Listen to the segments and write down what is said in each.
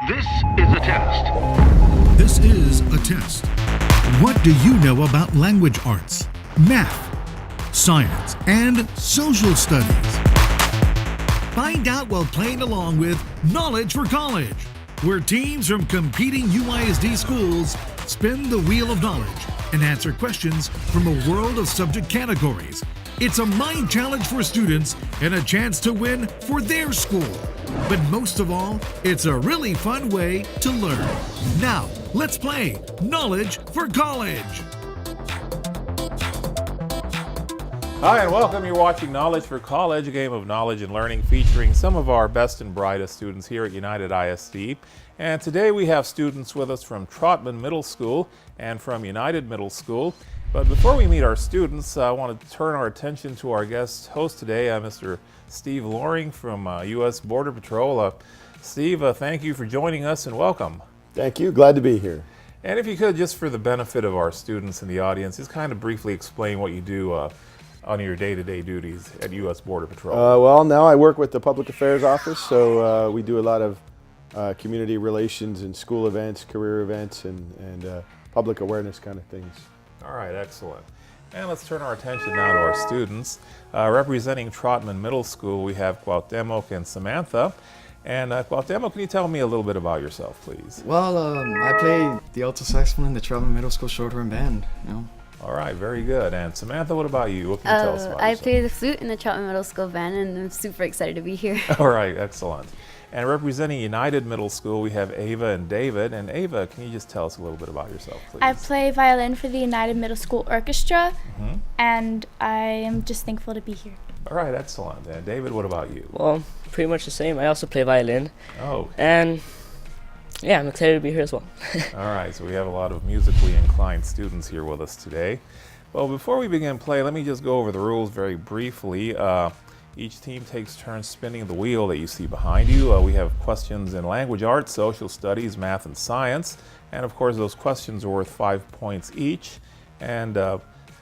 This is a test. This is a test. What do you know about language arts, math, science, and social studies? Find out while playing along with Knowledge for College, where teams from competing UISD schools spin the wheel of knowledge and answer questions from a world of subject categories. It's a mind challenge for students and a chance to win for their school. But most of all, it's a really fun way to learn. Now, let's play Knowledge for College. Hi and welcome. You're watching Knowledge for College, a game of knowledge and learning featuring some of our best and brightest students here at United ISD. And today we have students with us from Trautmann Middle School and from United Middle School. But before we meet our students, I want to turn our attention to our guest host today, Mr. Steve Loring from U.S. Border Patrol. Steve, thank you for joining us and welcome. Thank you. Glad to be here. And if you could, just for the benefit of our students and the audience, just kind of briefly explain what you do on your day-to-day duties at U.S. Border Patrol. Well, now I work with the Public Affairs Office, so we do a lot of community relations and school events, career events, and public awareness kind of things. All right, excellent. And let's turn our attention now to our students. Representing Trautmann Middle School, we have Cuauhtemoc and Samantha. And Cuauhtemoc, can you tell me a little bit about yourself, please? Well, I play the alto saxophone in the Trautmann Middle School short-horn band. All right, very good. And Samantha, what about you? What can you tell us about I yourself? play the flute in the Trautmann Middle School band, and I'm super excited to be here. All right, excellent. And representing United Middle School, we have Ava and David. And Ava, can you just tell us a little bit about yourself, please? I play violin for the United Middle School Orchestra, and I am just thankful to be here. All right, excellent. And David, what about you? Well, pretty much the same. I also play violin. Oh. And yeah, I'm excited to be here as well. All right, so we have a lot of musically inclined students here with us today. Well, before we begin play, let me just go over the rules very briefly. Each team takes turns spinning the wheel that you see behind you. We have questions in language arts, social studies, math, and science. And of course, those questions are worth 5 points each. And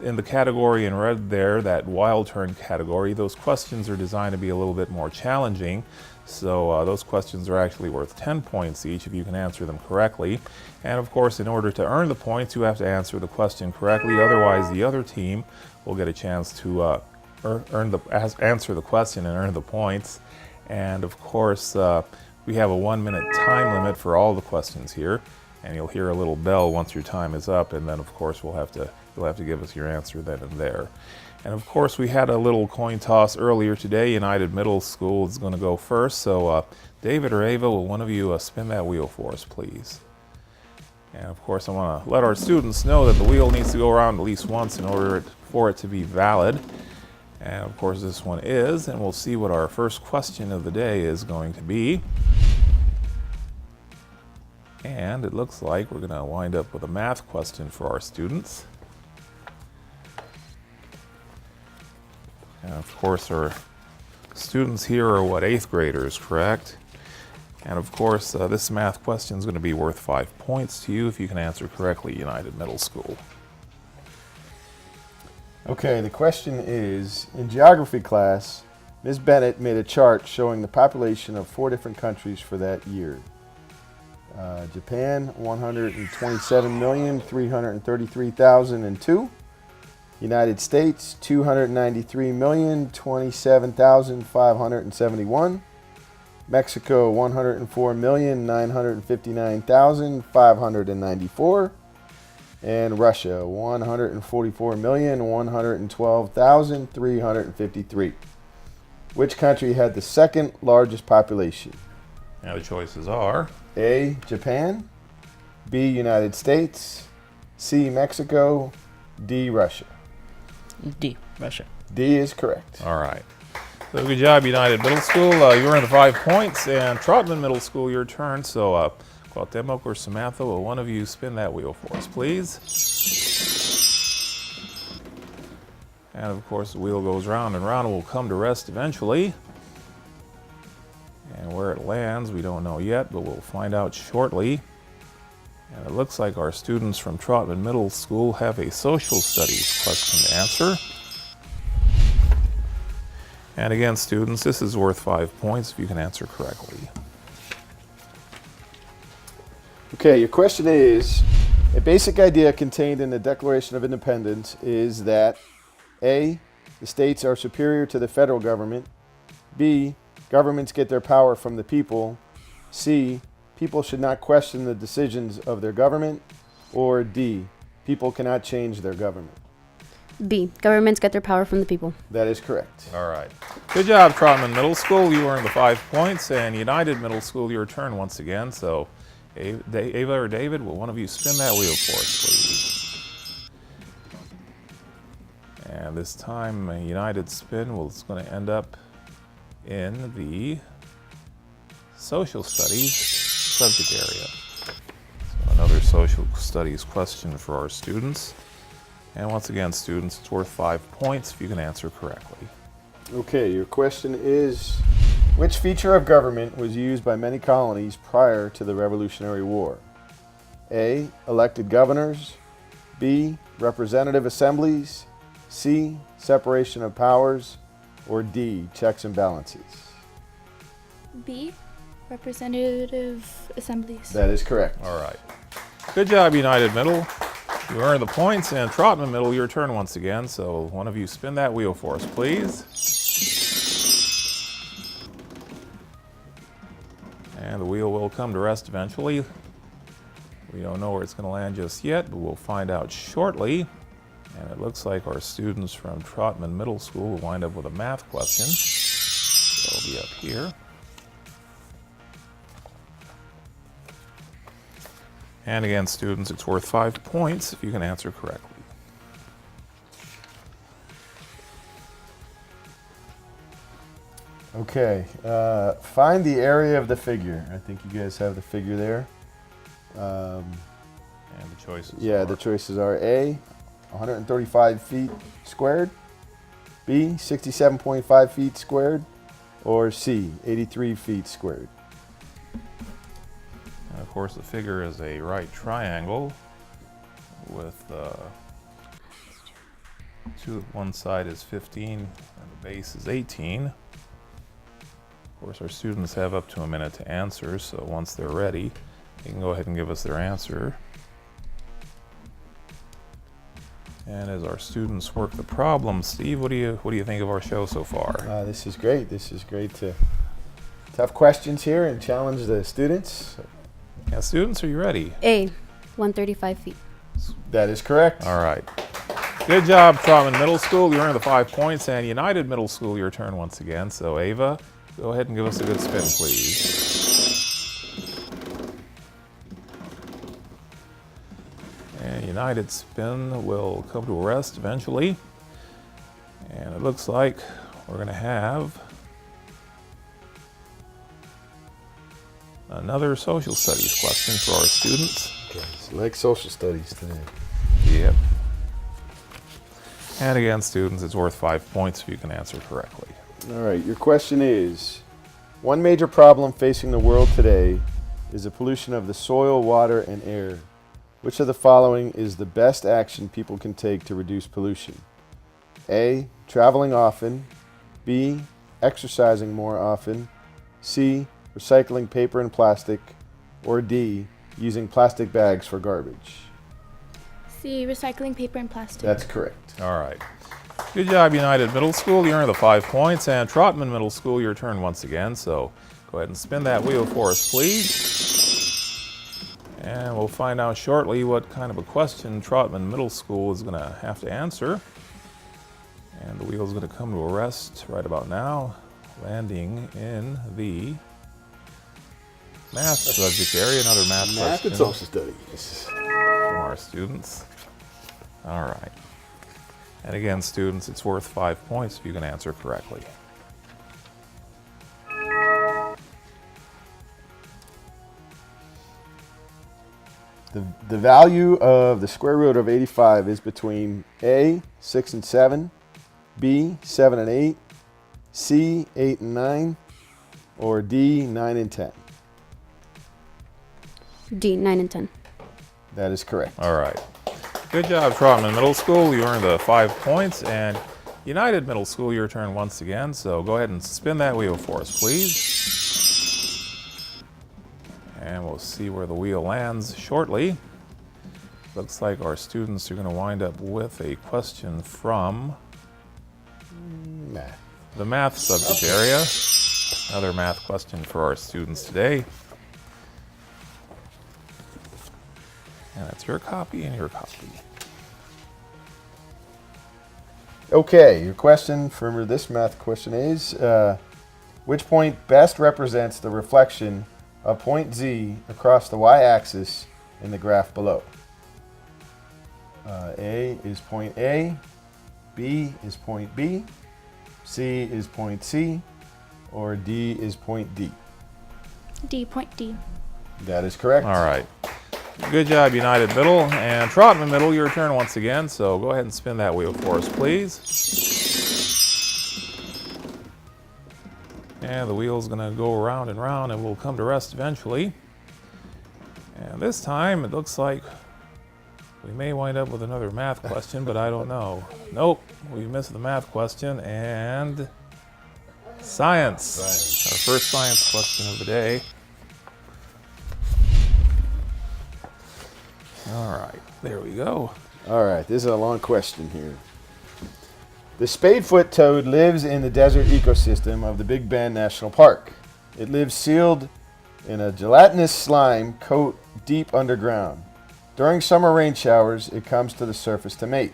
in the category in red there, that wild turn category, those questions are designed to be a little bit more challenging. So those questions are actually worth 10 points each if you can answer them correctly. And of course, in order to earn the points, you have to answer the question correctly. Otherwise, the other team will get a chance to answer the question and earn the points. And of course, we have a 1 minute time limit for all the questions here. And you'll hear a little bell once your time is up. And then of course, you'll have to give us your answer then and there. And of course, we had a little coin toss earlier today. United Middle School is going to go first. So David or Ava, will one of you spin that wheel for us, please? And of course, I want to let our students know that the wheel needs to go around at least once in order for it to be valid. And of course, this one is, and we'll see what our first question of the day is going to be. And it looks like we're going to wind up with a math question for our students. And of course, our students here are 8th graders, correct? And of course, this math question is going to be worth 5 points to you if you can answer correctly, United Middle School. Okay, the question is, in geography class, Ms. Bennett made a chart showing the population of 4 different countries for that year. Japan, 127,333,002. United States, 293,027,571. Mexico, 104,959,594. And Russia, 144,112,353. Which country had the second largest population? Now the choices are A, Japan, B, United States, C, Mexico, D, Russia. D, Russia. D is correct. all right. So good job, United Middle School. You earned the 5 points, and Trautmann Middle School, your turn. So Cuauhtemoc or Samantha, will one of you spin that wheel for us, please? And of course, the wheel goes round and round and will come to rest eventually. And where it lands, we don't know yet, but we'll find out shortly. And it looks like our students from Trautmann Middle School have a social studies question to answer. And again, students, this is worth 5 points if you can answer correctly. Okay, your question is, a basic idea contained in the Declaration of Independence is that A, the states are superior to the federal government, B, governments get their power from the people, C, people should not question the decisions of their government, or D, people cannot change their government. B. Governments get their power from the people. That is correct. All right. Good job, Trautmann Middle School. You earned the 5 points. And United Middle School, your turn once again. So, Ava or David, will one of you spin that wheel for us, please? And this time, a United spin is going to end up in the social studies subject area. So another social studies question for our students. And once again, students, it's worth 5 points if you can answer correctly. Okay, your question is, which feature of government was used by many colonies prior to the Revolutionary War? A, elected governors, B, representative assemblies, C, separation of powers, or D, checks and balances? B, representative assemblies. That is correct. All right. Good job, United Middle. You earned the points, and Trautmann Middle, your turn once again. So one of you spin that wheel for us, please. And the wheel will come to rest eventually. We don't know where it's going to land just yet, but we'll find out shortly. And it looks like our students from Trautmann Middle School will wind up with a math question. So it'll be up here. And again, students, it's worth 5 points if you can answer correctly. Okay, find the area of the figure. I think you guys have the figure there. And the choices Yeah, are... the choices are A, 135 feet squared, B, 67.5 feet squared, or C, 83 feet squared. And of course, the figure is a right triangle with one side is 15 and the base is 18. Of course, our students have up to a minute to answer, so once they're ready, they can go ahead and give us their answer. And as our students work the problem, Steve, what do you think of our show so far? This is great. This is great to tough questions here and challenge the students. Yeah, students, are you ready? A. 135 feet. That is correct. All right. Good job, Trautmann Middle School. You earned the 5 points, and United Middle School, your turn once again. So, Ava, go ahead and give us a good spin, please. And United spin will come to a rest eventually. And it looks like we're going to have another social studies question for our students. Okay, select social studies today. Yep. And again, students, it's worth 5 points if you can answer correctly. All right, your question is, one major problem facing the world today is the pollution of the soil, water, and air. Which of the following is the best action people can take to reduce pollution? A, traveling often, B, exercising more often, C, recycling paper and plastic, or D, using plastic bags for garbage? C, recycling paper and plastic. That's correct. All right. Good job, United Middle School. You earned the 5 points. And Trautmann Middle School, your turn once again. So go ahead and spin that wheel for us, please. And we'll find out shortly what kind of a question Trautmann Middle School is going to have to answer. And the wheel is going to come to a rest right about now, landing in the math subject area. Another math question and social studies from our students. All right. And again, students, it's worth 5 points if you can answer correctly. The value of the square root of 85 is between A, 6 and 7, B, 7 and 8, C, 8 and 9, or D, 9 and 10. D. 9 and 10. That is correct. All right. Good job, Trautmann Middle School. You earned the 5 points. And United Middle School, your turn once again. So go ahead and spin that wheel for us, please. And we'll see where the wheel lands shortly. Looks like our students are going to wind up with a question from Math. the math subject area. Another math question for our students today. And that's your copy and your copy. Okay, your question for this math question is, which point best represents the reflection of point Z across the y-axis in the graph below? A is point A, B is point B, C is point C, or D is point D? D, point D. That is correct. All right. Good job, United Middle. And Trautmann Middle, your turn once again. So go ahead and spin that wheel for us, please. And the wheel's going to go around and round and we'll come to rest eventually. And this time it looks like we may wind up with another math question, but I don't know. Nope, we missed the math question and science. Our first science question of the day. All right, there we go. All right, this is a long question here. The spadefoot toad lives in the desert ecosystem of the Big Bend National Park. It lives sealed in a gelatinous slime coat deep underground. During summer rain showers, it comes to the surface to mate.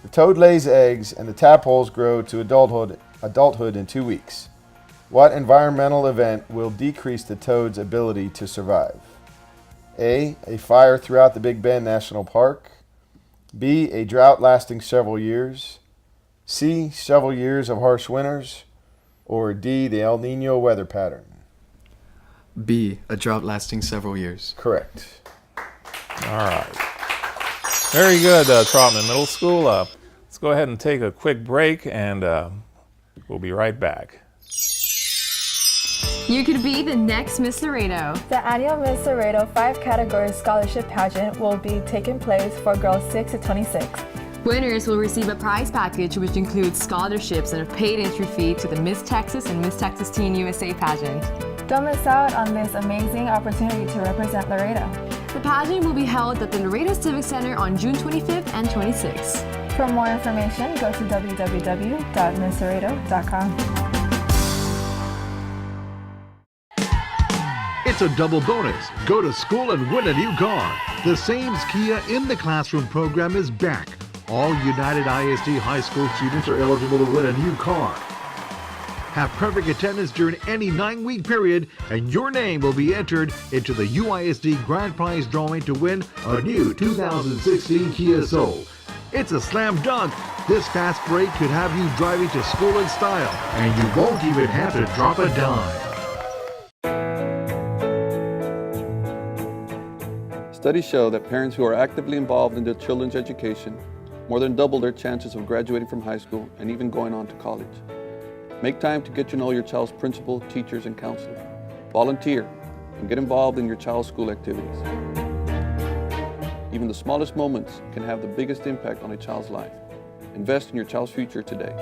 The toad lays eggs and the tadpoles grow to adulthood in 2 weeks. What environmental event will decrease the toad's ability to survive? A fire throughout the Big Bend National Park. B, a drought lasting several years. C, several years of harsh winters. Or D, the El Nino weather pattern. B, a drought lasting several years. Correct. All right. Very good, Trautmann Middle School. Let's go ahead and take a quick break and we'll be right back. You could be the next Miss Laredo. The annual Miss Laredo 5-category scholarship pageant will be taking place for girls 6 to 26. Winners will receive a prize package which includes scholarships and a paid entry fee to the Miss Texas and Miss Texas Teen USA pageant. Don't miss out on this amazing opportunity to represent Laredo. The pageant will be held at the Laredo Civic Center on June 25th and 26th. For more information, go to www.misslaredo.com. It's a double bonus. Go to school and win a new car. The Sames Kia in the Classroom program is back. All United ISD high school students are eligible to win a new car. Have perfect attendance during any 9-week period, and your name will be entered into the UISD Grand Prize drawing to win a new 2016 Kia Soul. It's a slam dunk. This fast break could have you driving to school in style, and you won't even have to drop a dime. Studies show that parents who are actively involved in their children's education more than double their chances of graduating from high school and even going on to college. Make time to get to know your child's principal, teachers, and counselor. Volunteer and get involved in your child's school activities. Even the smallest moments can have the biggest impact on a child's life. Invest in your child's future today.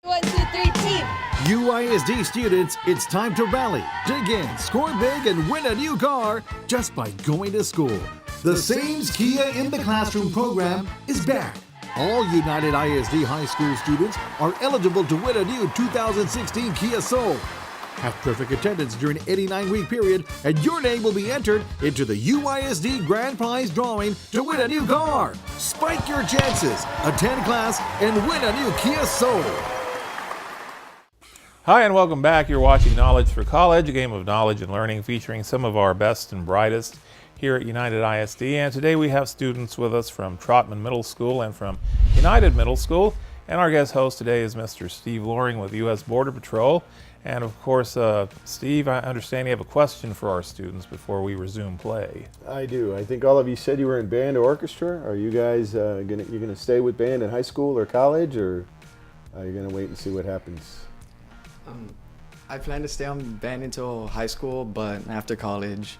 1, 2, 3, team! UISD students, it's time to rally, dig in, score big, and win a new car just by going to school. The Sames Kia in the Classroom program is back. All United ISD high school students are eligible to win a new 2016 Kia Soul. Have perfect attendance during any 9-week period, and your name will be entered into the UISD Grand Prize drawing to win a new car. Spike your chances, attend class, and win a new Kia Soul. Hi and welcome back. You're watching Knowledge for College, a game of knowledge and learning featuring some of our best and brightest here at United ISD. And today we have students with us from Trautmann Middle School and from United Middle School. And our guest host today is Mr. Steve Loring with U.S. Border Patrol. And of course, Steve, I understand you have a question for our students before we resume play. I do. I think all of you said you were in band or orchestra. Are you guys gonna stay with band in high school or college, or are you gonna wait and see what happens? I plan to stay on band until high school, but after college,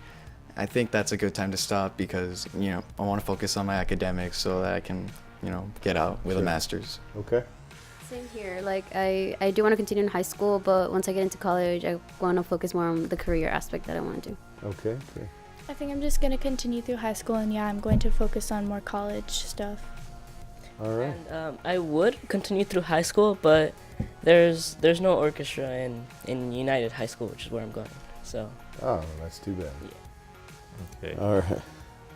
I think that's a good time to stop because, you know, I want to focus on my academics so that I can, you know, get out with a master's. Okay. Same here. Like I do want to continue in high school, but once I get into college, I want to focus more on the career aspect that I want to do. Okay. I think I'm just going to continue through high school, and I'm going to focus on more college stuff. All right. And I would continue through high school, but there's no orchestra in United High School, which is where I'm going. So. Oh, that's too bad. Okay. All right.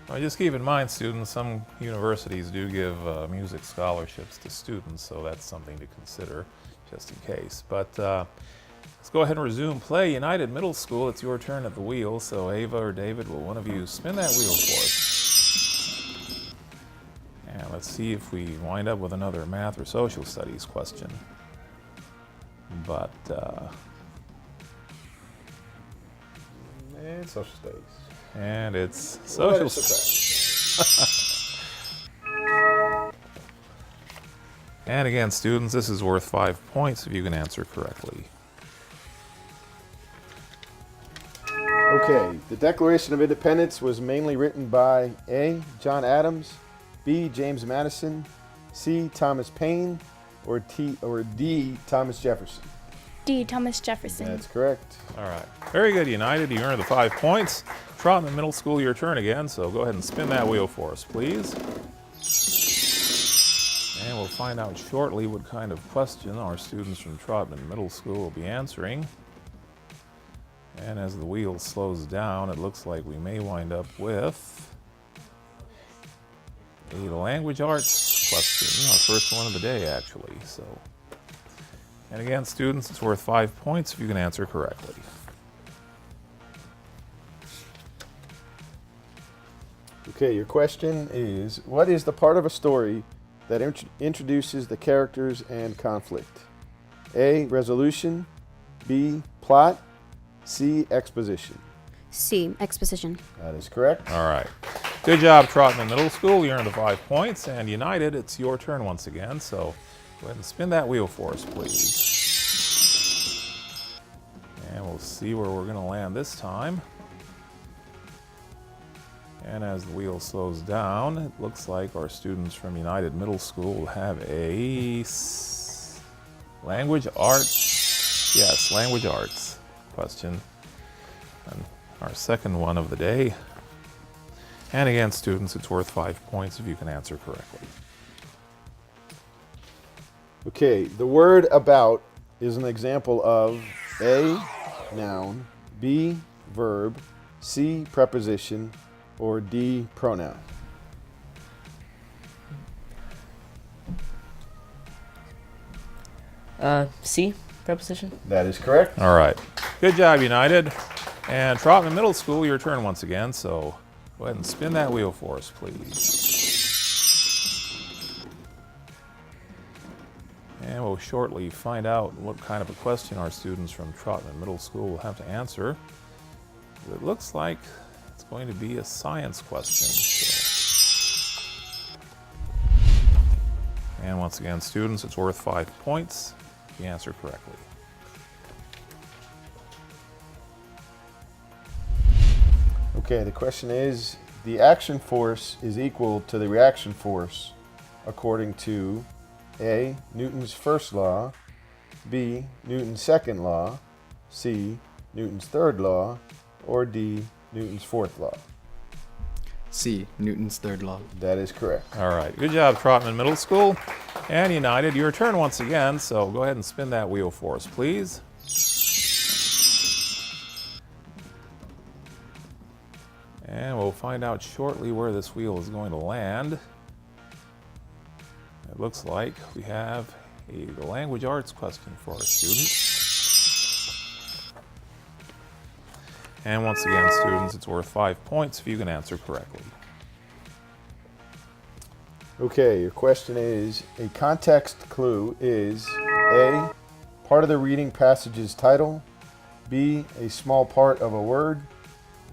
Well, just keep in mind, students, some universities do give music scholarships to students, so that's something to consider just in case. But let's go ahead and resume play. United Middle School, it's your turn at the wheel. So Ava or David, will one of you spin that wheel for us? And let's see if we wind up with another math or social studies question. But And social studies. and it's social studies. And again, students, this is worth 5 points if you can answer correctly. Okay, the Declaration of Independence was mainly written by A. John Adams, B. James Madison, C. Thomas Paine, or D. Thomas Jefferson. D. Thomas Jefferson. That's correct. All right. Very good, United. You earned the 5 points. Trautmann Middle School, your turn again, so go ahead and spin that wheel for us, please. And we'll find out shortly what kind of question our students from Trautmann Middle School will be answering. And as the wheel slows down, it looks like we may wind up with a language arts question, our first one of the day, actually. So, and again, students, it's worth 5 points if you can answer correctly. Okay, your question is, what is the part of a story that introduces the characters and conflict? A. Resolution, B. Plot, C. Exposition. C. Exposition. That is correct. All right. Good job, Trautmann Middle School. You earned the 5 points. And United, it's your turn once again. So go ahead and spin that wheel for us, please. And we'll see where we're going to land this time. And as the wheel slows down, it looks like our students from United Middle School will have a language arts. Yes, language arts question. And our second one of the day. And again, students, it's worth 5 points if you can answer correctly. Okay, the word about is an example of A. Noun, B. Verb, C. Preposition, or D. Pronoun. C. Preposition. That is correct. All right. Good job, United. And Trautmann Middle School, your turn once again. So go ahead and spin that wheel for us, please. And we'll shortly find out what kind of a question our students from Trautmann Middle School will have to answer. It looks like it's going to be a science question. And once again, students, it's worth 5 points if you answer correctly. Okay, the question is, the action force is equal to the reaction force according to A. Newton's first law, B. Newton's second law, C. Newton's third law, or D. Newton's fourth law. C. Newton's third law. That is correct. All right. Good job, Trautmann Middle School. And United, your turn once again, so go ahead and spin that wheel for us, please. And we'll find out shortly where this wheel is going to land. It looks like we have a language arts question for our students. And once again, students, it's worth 5 points if you can answer correctly. Okay, your question is, a context clue is A. Part of the reading passage's title, B. A small part of a word,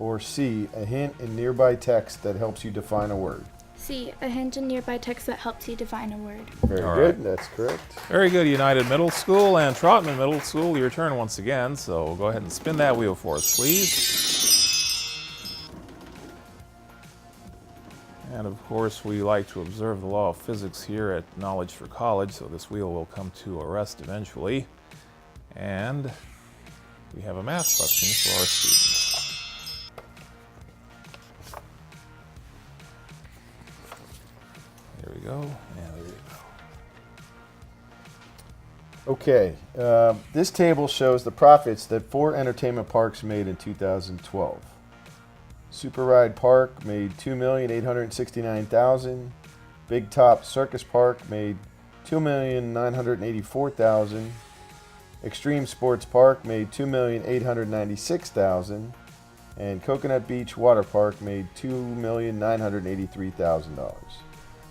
or C. A hint in nearby text that helps you define a word. C. A hint in nearby text that helps you define a word. Very All good, right. that's correct. Very good, United Middle School and Trautmann Middle School, your turn once again. So go ahead and spin that wheel for us, please. And of course, we like to observe the law of physics here at Knowledge for College, so this wheel will come to a rest eventually. And we have a math question for our students. There we go, and there you go. Okay, this table shows the profits that 4 entertainment parks made in 2012. Super Ride Park made $2,869,000. Big Top Circus Park made $2,984,000. Extreme Sports Park made $2,896,000. And Coconut Beach Water Park made $2,983,000.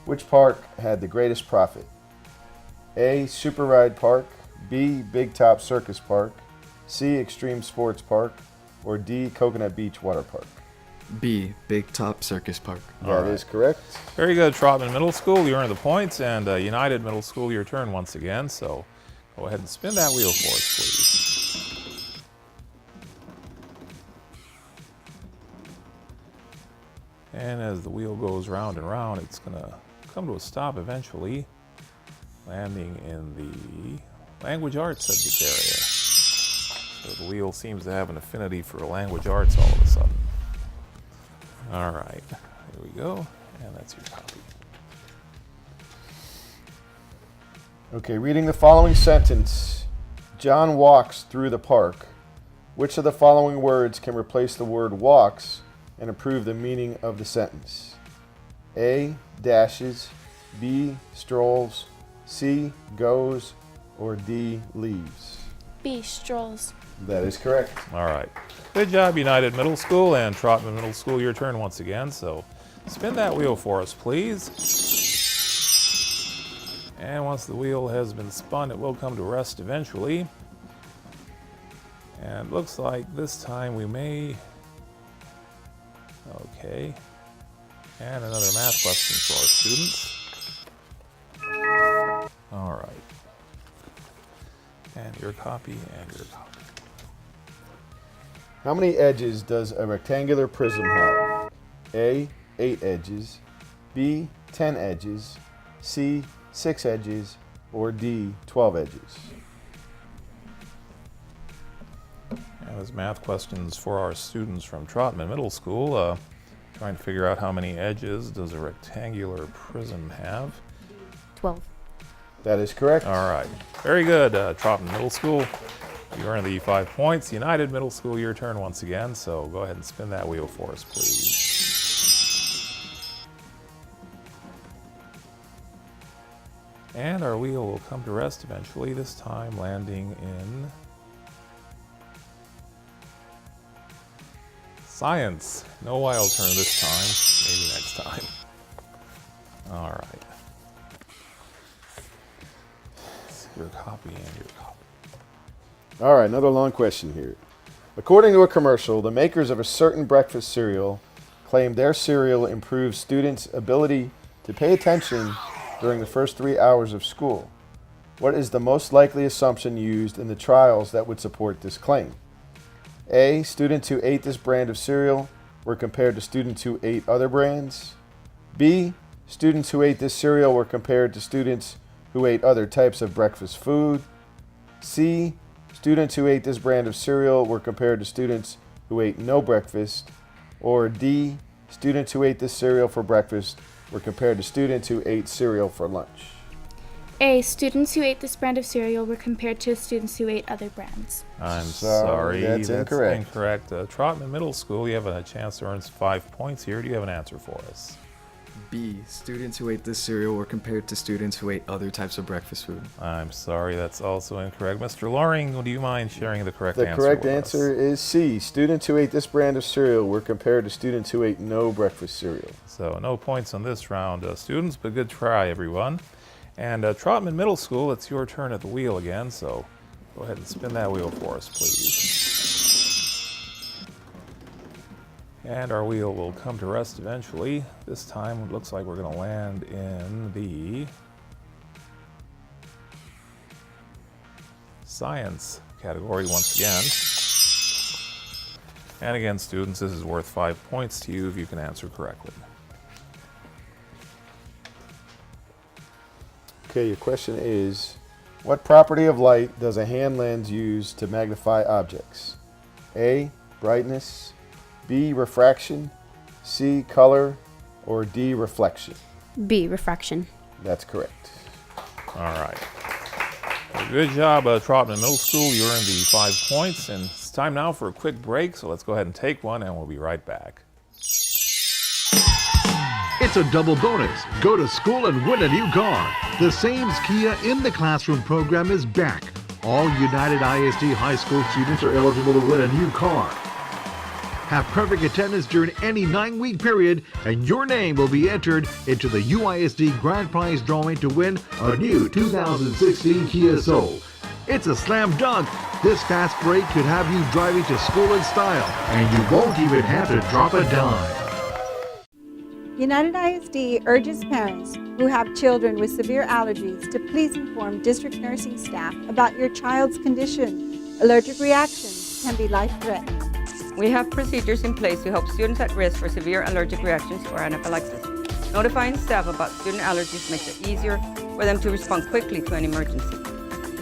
Which park had the greatest profit? A. Super Ride Park, B. Big Top Circus Park, C. Extreme Sports Park, or D. Coconut Beach Water Park? B. Big Top Circus Park. That is correct. Very good, Trautmann Middle School. You earned the points, and United Middle School, your turn once again. So go ahead and spin that wheel for us, please. And as the wheel goes round and round, it's going to come to a stop eventually, landing in the language arts subject area. So the wheel seems to have an affinity for language arts all of a sudden. All right, here we go, and that's your copy. Okay, reading the following sentence. John walks through the park. Which of the following words can replace the word walks and improve the meaning of the sentence? A. Dashes, B. Strolls, C. Goes, or D. Leaves? B. Strolls. That is correct. All right. Good job, United Middle School and Trautmann Middle School. Your turn once again. So spin that wheel for us, please. And once the wheel has been spun, it will come to rest eventually. And looks like this time we may... Okay. And another math question for our students. All right. And your copy and your copy. How many edges does a rectangular prism have? A. 8 edges, B. 10 edges, C. 6 edges, or D. 12 edges? And as math questions for our students from Trautmann Middle School, trying to figure out how many edges does a rectangular prism have. 12. That is correct. All right. Very good, Trautmann Middle School. You earned the 5 points. United Middle School, your turn once again. So go ahead and spin that wheel for us, please. And our wheel will come to rest eventually, this time landing in science. No wild turn this time. Maybe next time. All right. Your copy and your copy. All right, another long question here. According to a commercial, the makers of a certain breakfast cereal claim their cereal improves students' ability to pay attention during the first 3 hours of school. What is the most likely assumption used in the trials that would support this claim? A. Students who ate this brand of cereal were compared to students who ate other brands. B. Students who ate this cereal were compared to students who ate other types of breakfast food. C. Students who ate this brand of cereal were compared to students who ate no breakfast. Or D. Students who ate this cereal for breakfast were compared to students who ate cereal for lunch. A. Students who ate this brand of cereal were compared to students who ate other brands. I'm sorry. That's incorrect. Incorrect. Trautmann Middle School, you have a chance to earn 5 points here. Do you have an answer for us? B. Students who ate this cereal were compared to students who ate other types of breakfast food. I'm sorry, that's also incorrect. Mr. Loring, do you mind sharing the correct answer? The correct with answer us? is C. Students who ate this brand of cereal were compared to students who ate no breakfast cereal. So no points on this round, students, but good try, everyone. And Trautmann Middle School, it's your turn at the wheel again, so go ahead and spin that wheel for us, please. And our wheel will come to rest eventually. This time it looks like we're going to land in the science category once again. And again, students, this is worth 5 points to you if you can answer correctly. Okay, your question is, what property of light does a hand lens use to magnify objects? A, brightness, B, refraction, C, color, or D, reflection? B, refraction. That's correct. All right. Well, good job, Trautmann Middle School. You earned the 5 points, and it's time now for a quick break, so let's go ahead and take one, and we'll be right back. It's a double bonus. Go to school and win a new car. The Sames Kia in the Classroom program is back. All United ISD high school students are eligible to win a new car. Have perfect attendance during any 9-week period, and your name will be entered into the UISD Grand Prize drawing to win a new 2016 Kia Soul. It's a slam dunk. This fast break could have you driving to school in style, and you won't even have to drop a dime. United ISD urges parents who have children with severe allergies to please inform district nursing staff about your child's condition. Allergic reactions can be life-threatening. We have procedures in place to help students at risk for severe allergic reactions or anaphylaxis. Notifying staff about student allergies makes it easier for them to respond quickly to an emergency.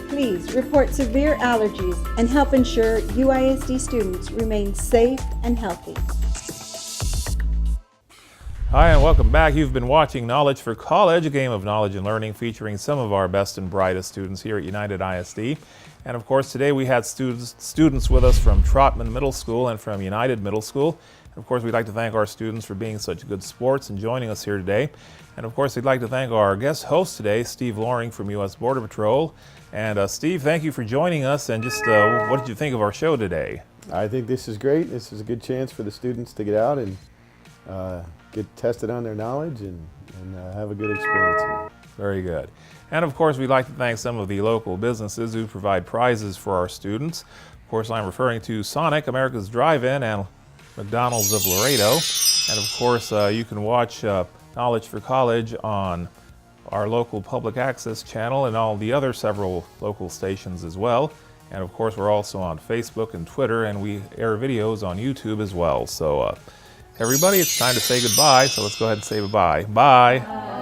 Please report severe allergies and help ensure UISD students remain safe and healthy. Hi, and welcome back. You've been watching Knowledge for College, a game of knowledge and learning featuring some of our best and brightest students here at United ISD. And of course, today we had students with us from Trautmann Middle School and from United Middle School. And of course, we'd like to thank our students for being such good sports and joining us here today. And of course, we'd like to thank our guest host today, Steve Loring from U.S. Border Patrol. And Steve, thank you for joining us. And just what did you think of our show today? I think this is great. This is a good chance for the students to get out and get tested on their knowledge and have a good experience here. Very good. And of course, we'd like to thank some of the local businesses who provide prizes for our students. Of course, I'm referring to Sonic, America's Drive-In, and McDonald's of Laredo. And of course, you can watch Knowledge for College on our local public access channel and all the other several local stations as well. And of course, we're also on Facebook and Twitter, and we air videos on YouTube as well. So everybody, it's time to say goodbye, so let's go ahead and say bye-bye. Bye.